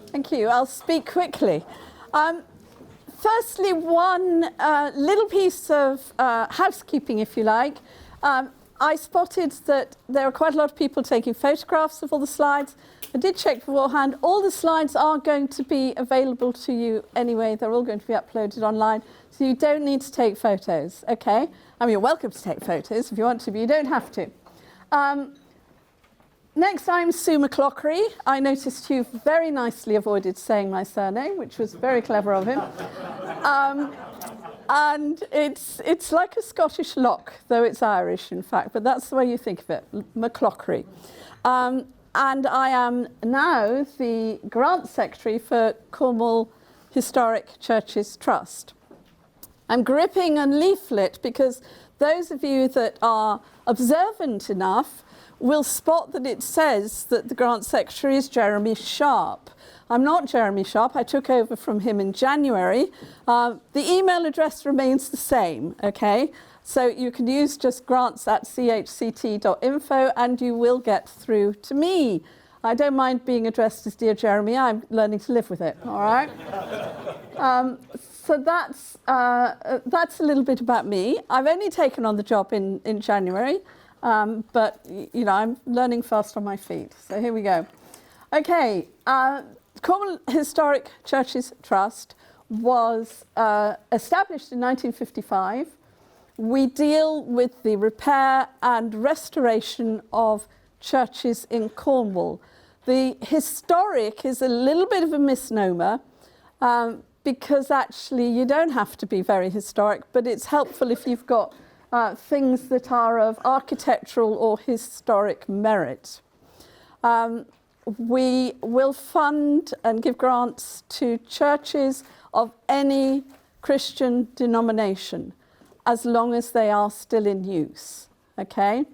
Thank you. I'll speak quickly. Firstly, one little piece of housekeeping, if you like. I spotted that there are quite a lot of people taking photographs of all the slides. I did check beforehand. All the slides are going to be available to you anyway. They're all going to be uploaded online, so you don't need to take photos, okay? I mean, you're welcome to take photos if you want to, but you don't have to. Next, I'm Sue McClaughry. I noticed you've very nicely avoided saying my surname, which was very clever of him. And it's like a Scottish lock, though it's Irish, in fact, but that's the way you think of it, McClaughry. And I am now the Grant Secretary for Cornwall Historic Churches Trust. I'm gripping a leaflet because those of you that are observant enough will spot that it says that the Grant Secretary is Jeremy Sharp. I'm not Jeremy Sharp. I took over from him in January. The email address remains the same, okay? So you can use just grants@chct.info and you will get through to me. I don't mind being addressed as Dear Jeremy. I'm learning to live with it, all right? So that's a little bit about me. I've only taken on the job in January, but you know, I'm learning fast on my feet. So here we go. Okay, Cornwall Historic Churches Trust was established in 1955. We deal with the repair and restoration of churches in Cornwall. The historic is a little bit of a misnomer because actually you don't have to be very historic, but it's helpful if you've got things that are of architectural or historic merit. We will fund and give grants to churches of any Christian denomination, as long as they are still in use, okay?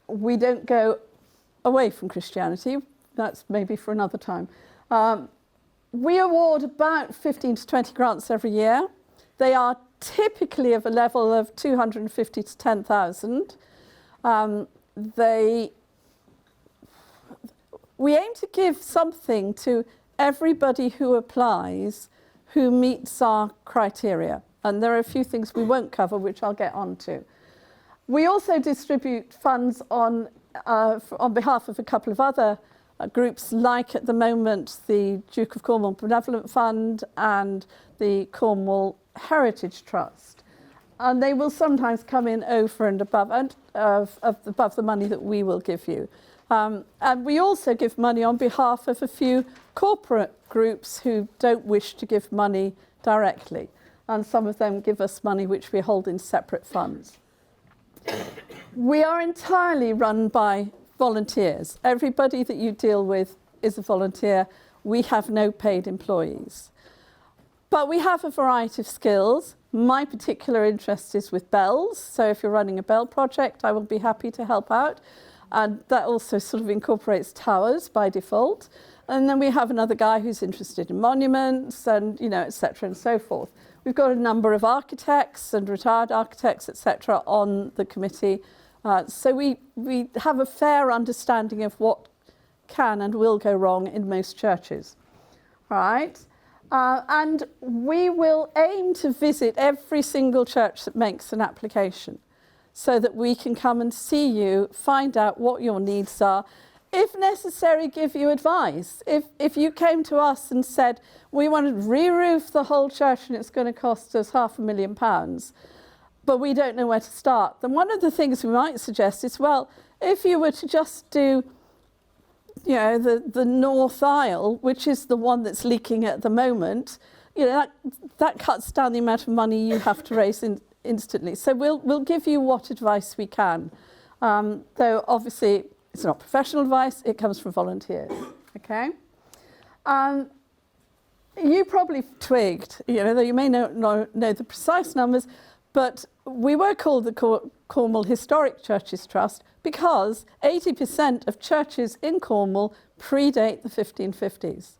We don't go away from Christianity. That's maybe for another time. We award about 15 to 20 grants every year. They are typically of a level of 250 to 10,000. We aim to give something to everybody who applies who meets our criteria. And there are a few things we won't cover, which I'll get on to. We also distribute funds on behalf of a couple of other groups, like at the moment the Duke of Cornwall Benevolent Fund and the Cornwall Heritage Trust. And they will sometimes come in over and above above the money that we will give you. And we also give money on behalf of a few corporate groups who don't wish to give money directly. And some of them give us money which we hold in separate funds. We are entirely run by volunteers. Everybody that you deal with is a volunteer. We have no paid employees. But we have a variety of skills. My particular interest is with bells. So if you're running a bell project, I will be happy to help out. And that also sort of incorporates towers by default. And then we have another guy who's interested in monuments and, you know, et cetera and so forth. We've got a number of architects and retired architects, et cetera, on the committee. So we have a fair understanding of what can and will go wrong in most churches. All right? And we will aim to visit every single church that makes an application so that we can come and see you, find out what your needs are, if necessary, give you advice. If you came to us and said, we want to re-roof the whole church and it's going to cost us £500,000, but we don't know where to start, then one of the things we might suggest is, well, if you were to just do, you know, the north aisle, which is the one that's leaking at the moment, you know, that cuts down the amount of money you have to raise instantly. So we'll give you what advice we can. Though obviously it's not professional advice, it comes from volunteers, okay? You probably twigged, you know, though you may not know the precise numbers, but we were called the Cornwall Historic Churches Trust because 80% of churches in Cornwall predate the 1550s.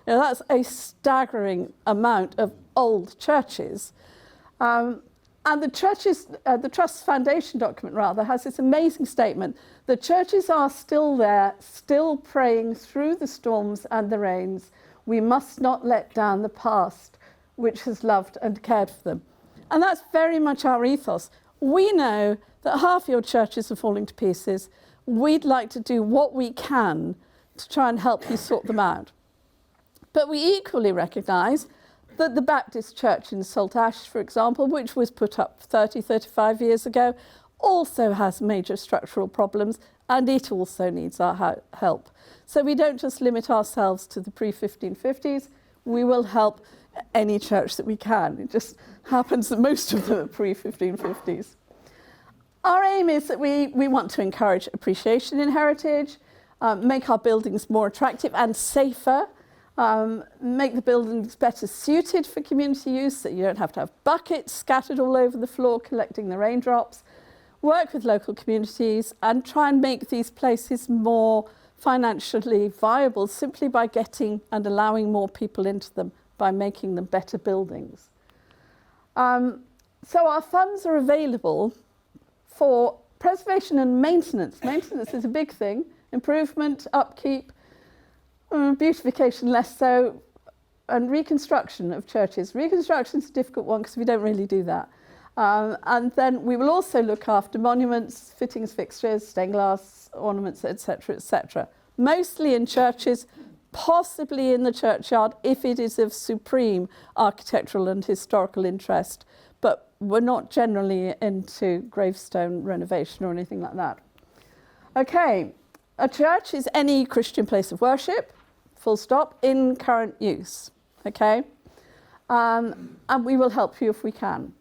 You know, that's a staggering amount of old churches. And the Trust's foundation document, rather, has this amazing statement. The churches are still there, still praying through the storms and the rains. We must not let down the past, which has loved and cared for them. And that's very much our ethos. We know that half your churches are falling to pieces. We'd like to do what we can to try and help you sort them out. But we equally recognise that the Baptist Church in Saltash, for example, which was put up 30, 35 years ago, also has major structural problems, and it also needs our help. So we don't just limit ourselves to the pre-1550s, we will help any church that we can. It just happens that most of them are pre-1550s. Our aim is that we want to encourage appreciation in heritage, make our buildings more attractive and safer, make the buildings better suited for community use, so you don't have to have buckets scattered all over the floor collecting the raindrops, work with local communities and try and make these places more financially viable simply by getting and allowing more people into them, by making them better buildings. So our funds are available for preservation and maintenance. Maintenance is a big thing, improvement, upkeep, beautification less so, and reconstruction of churches. Reconstruction is a difficult one because we don't really do that. And then we will also look after monuments, fittings, fixtures, stained glass, ornaments, etc., etc. Mostly in churches, possibly in the churchyard if it is of supreme architectural and historical interest, but we're not generally into gravestone renovation or anything like that. Okay, a church is any Christian place of worship, full stop, in current use, okay? And we will help you if we can.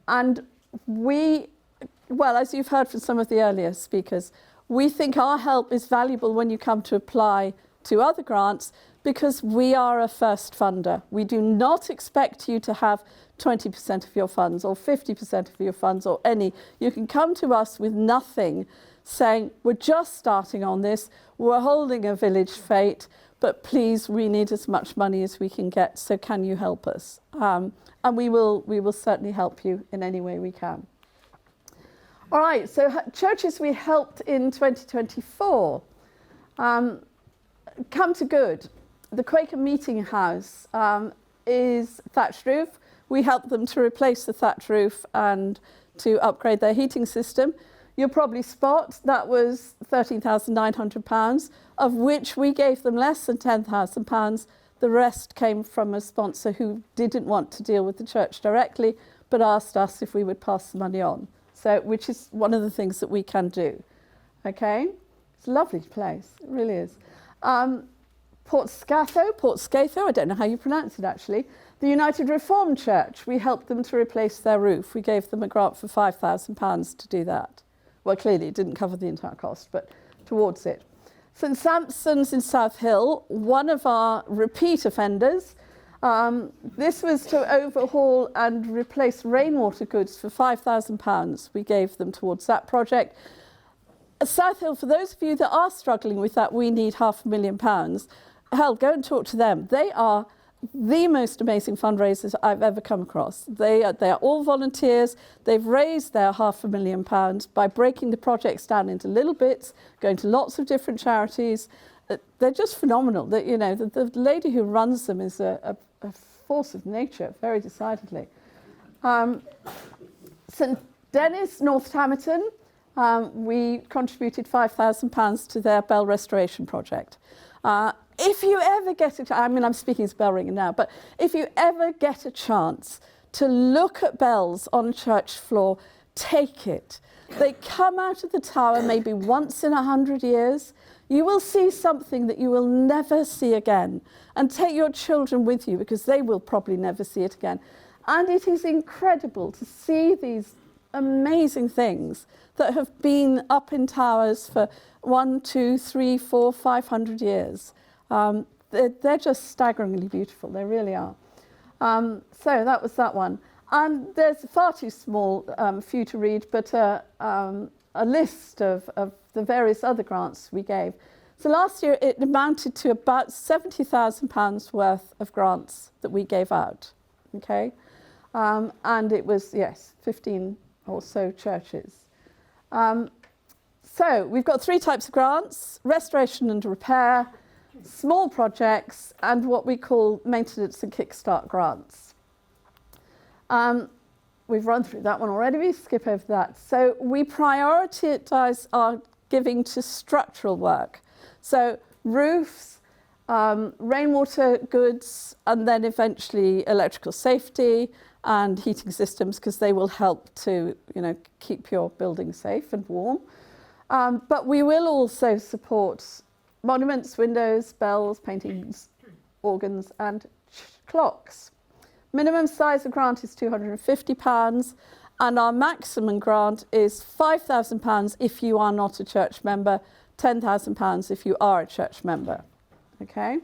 And well, as you've heard from some of the earlier speakers, we think our help is valuable when you come to apply to other grants because we are a first funder. We do not expect you to have 20% of your funds or 50% of your funds or any. You can come to us with nothing, saying, we're just starting on this, we're holding a village fete, but please, we need as much money as we can get, so can you help us? And we will certainly help you in any way we can. All right, so churches we helped in 2024. Come to good. The Quaker Meeting House is thatched roof. We helped them to replace the thatched roof and to upgrade their heating system. You'll probably spot that was £13,900, of which we gave them less than £10,000. The rest came from a sponsor who didn't want to deal with the church directly, but asked us if we would pass the money on. So, which is one of the things that we can do. Okay? It's a lovely place, it really is. Port Scatho, I don't know how you pronounce it actually. The United Reformed Church, we helped them to replace their roof. We gave them a grant for £5,000 to do that. Well, clearly it didn't cover the entire cost, but towards it. St Sampson's in South Hill, one of our repeat offenders. This was to overhaul and replace rainwater goods for £5,000. We gave them towards that project. South Hill, for those of you that are struggling with that, we need £500,000. Hell, go and talk to them. They are the most amazing fundraisers I've ever come across. They are all volunteers. They've raised their £500,000 by breaking the projects down into little bits, going to lots of different charities. They're just phenomenal. The lady who runs them is a force of nature, very decidedly. St Dennis, North Tamerton, we contributed £5,000 to their bell restoration project. If you ever get I'm speaking as bell ringer now, but if you ever get a chance to look at bells on a church floor, take it. They come out of the tower maybe once in 100 years. You will see something that you will never see again. And take your children with you because they will probably never see it again. And it is incredible to see these amazing things that have been up in towers for 1, 2, 3, 4, 500 years. They're just staggeringly beautiful, they really are. So that was that one. And there's far too small for you to read, but a list of the various other grants we gave. So last year it amounted to about £70,000 worth of grants that we gave out. Okay, And it was, yes, 15 or so churches. So we've got 3 types of grants: restoration and repair, small projects, and what we call maintenance and kickstart grants. We've run through that one already. We skip over that. So we prioritise our giving to structural work. So roofs, rainwater goods, and then eventually electrical safety and heating systems, because they will help to, keep your building safe and warm. But we will also support monuments, windows, bells, paintings, organs, and clocks. Minimum size of grant is £250, and our maximum grant is £5,000 if you are not a church member, £10,000 if you are a church member. Okay?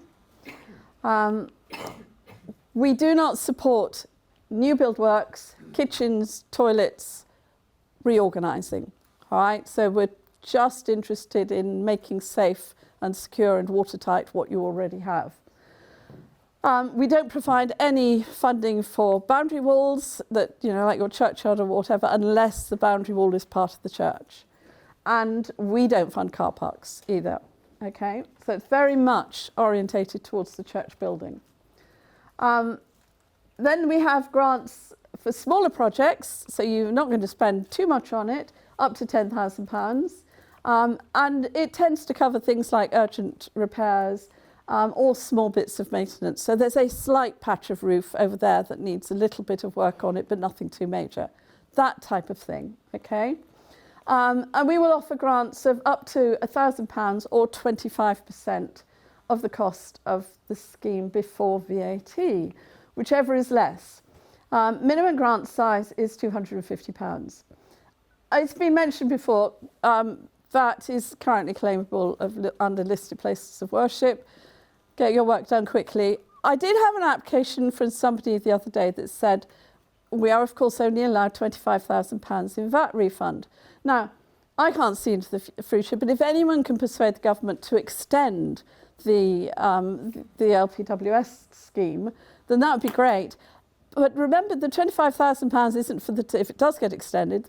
We do not support new build works, kitchens, toilets, reorganising. All right? So we're just interested in making safe and secure and watertight what you already have. We don't provide any funding for boundary walls that, like your churchyard or whatever, unless the boundary wall is part of the church. And we don't fund car parks either. Okay? So it's very much orientated towards the church building. Then we have grants for smaller projects, so you're not going to spend too much on it, up to £10,000. And it tends to cover things like urgent repairs, or small bits of maintenance. So there's a slight patch of roof over there that needs a little bit of work on it, but nothing too major. That type of thing, okay? And we will offer grants of up to £1,000 or 25% of the cost of the scheme before VAT, whichever is less. Minimum grant size is £250. It's been mentioned before, VAT is currently claimable under listed places of worship. Get your work done quickly. I did have an application from somebody the other day that said, we are of course only allowed £25,000 in VAT refund. Now, I can't see into the future, but if anyone can persuade the government to extend the LPWS scheme, then that would be great. But remember, the £25,000 isn't for if it does get extended,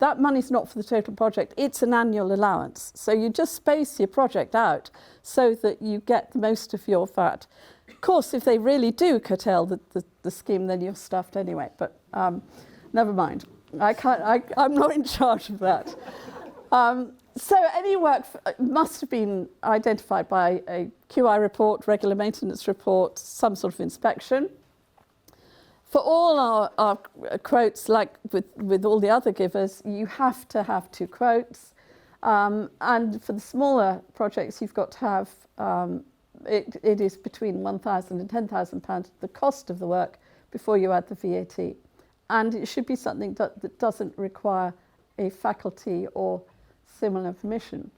that money's not for the total project, it's an annual allowance. So you just space your project out so that you get the most of your VAT. Of course, if they really do curtail the scheme, then you're stuffed anyway, but never mind. I'm not in charge of that. So any work must have been identified by a QI report, regular maintenance report, some sort of inspection. For all our quotes, like with all the other givers, you have to have 2 quotes. And for the smaller projects, you've got to have, it is between £1,000 and £10,000, the cost of the work, before you add the VAT. And it should be something that doesn't require a faculty or similar permission.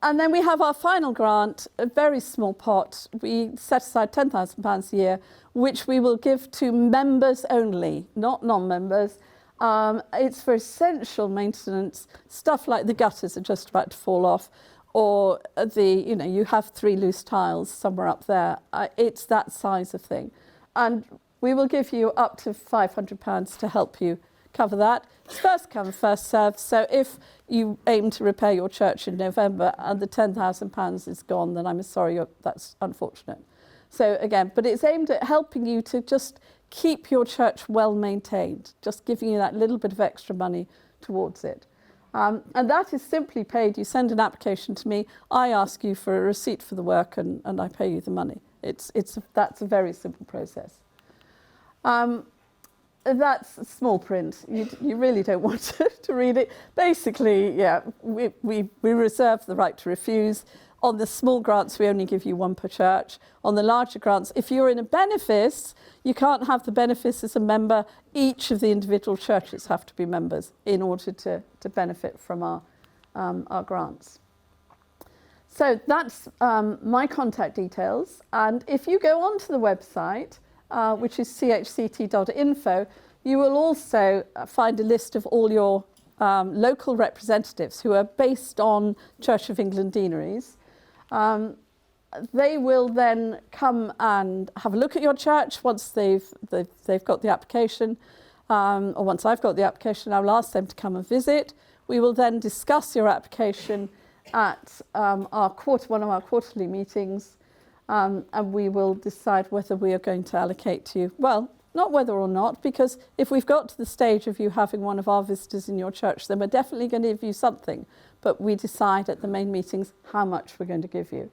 And then we have our final grant, a very small pot. We set aside £10,000 a year, which we will give to members only, not non-members. It's for essential maintenance, stuff like the gutters are just about to fall off, or you have 3 loose tiles somewhere up there. It's that size of thing. And we will give you up to £500 to help you cover that. It's first come, first served. So if you aim to repair your church in November and the £10,000 is gone, then I'm sorry, that's unfortunate. So again, but it's aimed at helping you to just keep your church well maintained, just giving you that little bit of extra money towards it. And that is simply paid. You send an application to me, I ask you for a receipt for the work, and I pay you the money. That's a very simple process. That's small print. You really don't want to read it. Basically, yeah, we reserve the right to refuse. On the small grants, we only give you 1 per church. On the larger grants, if you're in a benefice, you can't have the benefice as a member. Each of the individual churches have to be members in order to benefit from our grants. So that's my contact details. And if you go onto the website, which is chct.info, you will also find a list of all your local representatives who are based on Church of England deaneries. They will then come and have a look at your church once they've got the application, or once I've got the application. I will ask them to come and visit. We will then discuss your application at one of our quarterly meetings, and we will decide whether we are going to allocate to you. Well, not whether or not, because if we've got to the stage of you having one of our visitors in your church, then we're definitely going to give you something. But we decide at the main meetings how much we're going to give you.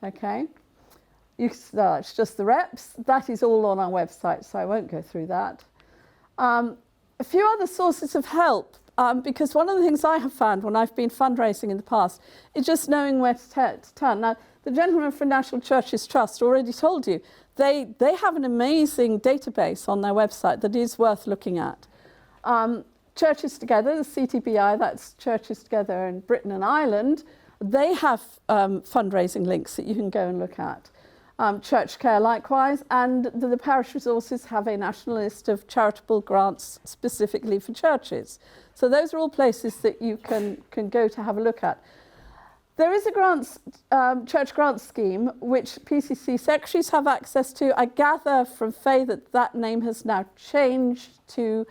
Okay? It's just the reps. That is all on our website, so I won't go through that. A few other sources of help, because one of the things I have found when I've been fundraising in the past is just knowing where to turn. Now, the gentleman from National Churches Trust already told you they have an amazing database on their website that is worth looking at. Churches Together, the CTBI, that's Churches Together in Britain and Ireland, they have fundraising links that you can go and look at. Church Care likewise, and the parish resources have a national list of charitable grants specifically for churches. So those are all places that you can go to have a look at. There is a church grant scheme which PCC secretaries have access to. I gather from Faye that name has now changed to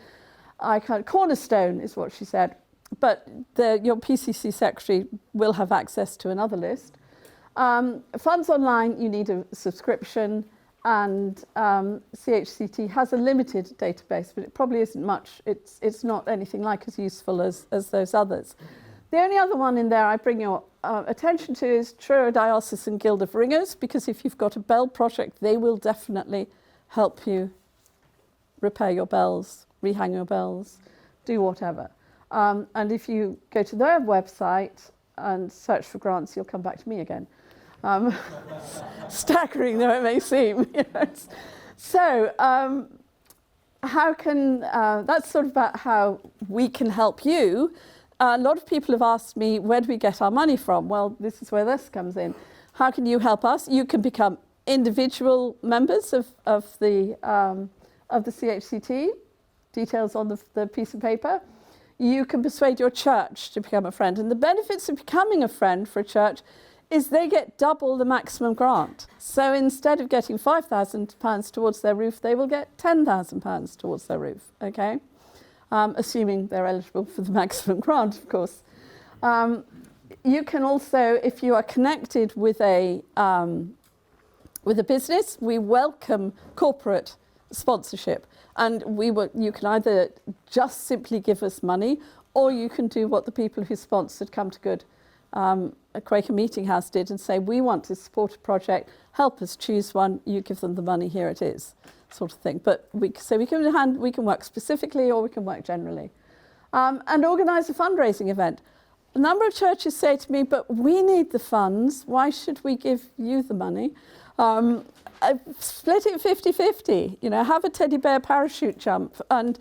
Cornerstone is what she said. But your PCC secretary will have access to another list. Funds Online, you need a subscription, and CHCT has a limited database, but it probably isn't much. It's not anything like as useful as those others. The only other one in there I bring your attention to is Truro Diocesan Guild of Ringers, because if you've got a bell project, they will definitely help you repair your bells, rehang your bells, do whatever. And if you go to their website and search for grants, you'll come back to me again. Staggering though it may seem. Yes. So that's sort of about how we can help you. A lot of people have asked me, where do we get our money from? Well, this is where this comes in. How can you help us? You can become individual members of the CHCT, details on the piece of paper. You can persuade your church to become a friend. And the benefits of becoming a friend for a church is they get double the maximum grant. So instead of getting £5,000 towards their roof, they will get £10,000 towards their roof, okay? Assuming they're eligible for the maximum grant, of course. You can also, if you are connected with a business, we welcome corporate sponsorship. And you can either just simply give us money, or you can do what the people who sponsored Come to Good, a Quaker Meeting House did, and say, we want to support a project, help us choose one, you give them the money, here it is, sort of thing. But we can work specifically, or we can work generally. And organise a fundraising event. A number of churches say to me, but we need the funds, why should we give you the money? Split it 50-50, have a teddy bear parachute jump and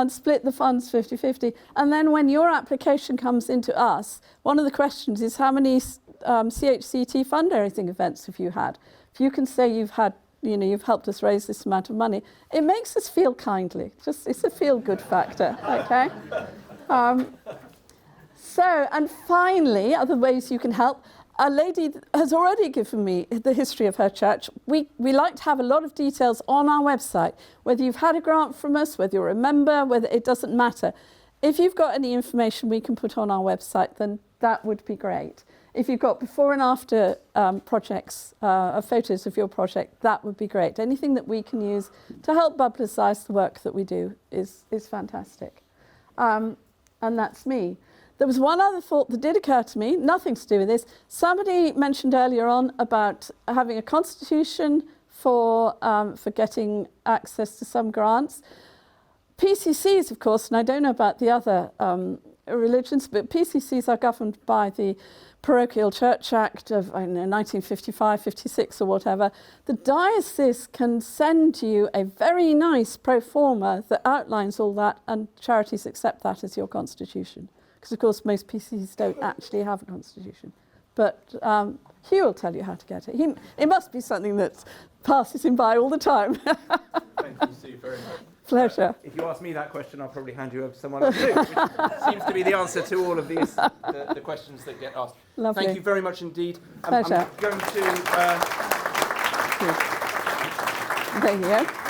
split the funds 50-50. And then when your application comes into us, one of the questions is how many CHCT fundraising events have you had? If you can say you've helped us raise this amount of money, it makes us feel kindly. It's a feel-good factor, okay? And finally, other ways you can help. A lady has already given me the history of her church. We like to have a lot of details on our website, whether you've had a grant from us, whether you're a member, whether it doesn't matter. If you've got any information we can put on our website, then that would be great. If you've got before and after projects, photos of your project, that would be great. Anything that we can use to help publicise the work that we do is fantastic. And that's me. There was one other thought that did occur to me, nothing to do with this. Somebody mentioned earlier on about having a constitution for getting access to some grants. PCCs, of course, and I don't know about the other religions, but PCCs are governed by the Parochial Church Act of 1955, 56 or whatever. The diocese can send you a very nice pro forma that outlines all that, and charities accept that as your constitution. Because, of course, most PCCs don't actually have a constitution. But Hugh will tell you how to get it. It must be something that passes him by all the time. Thank you, Sue, very much. Pleasure. If you ask me that question, I'll probably hand you over to someone else too, which seems to be the answer to all of these the questions that get asked. Lovely. Thank you very much indeed. Pleasure. I'm going to... There you go.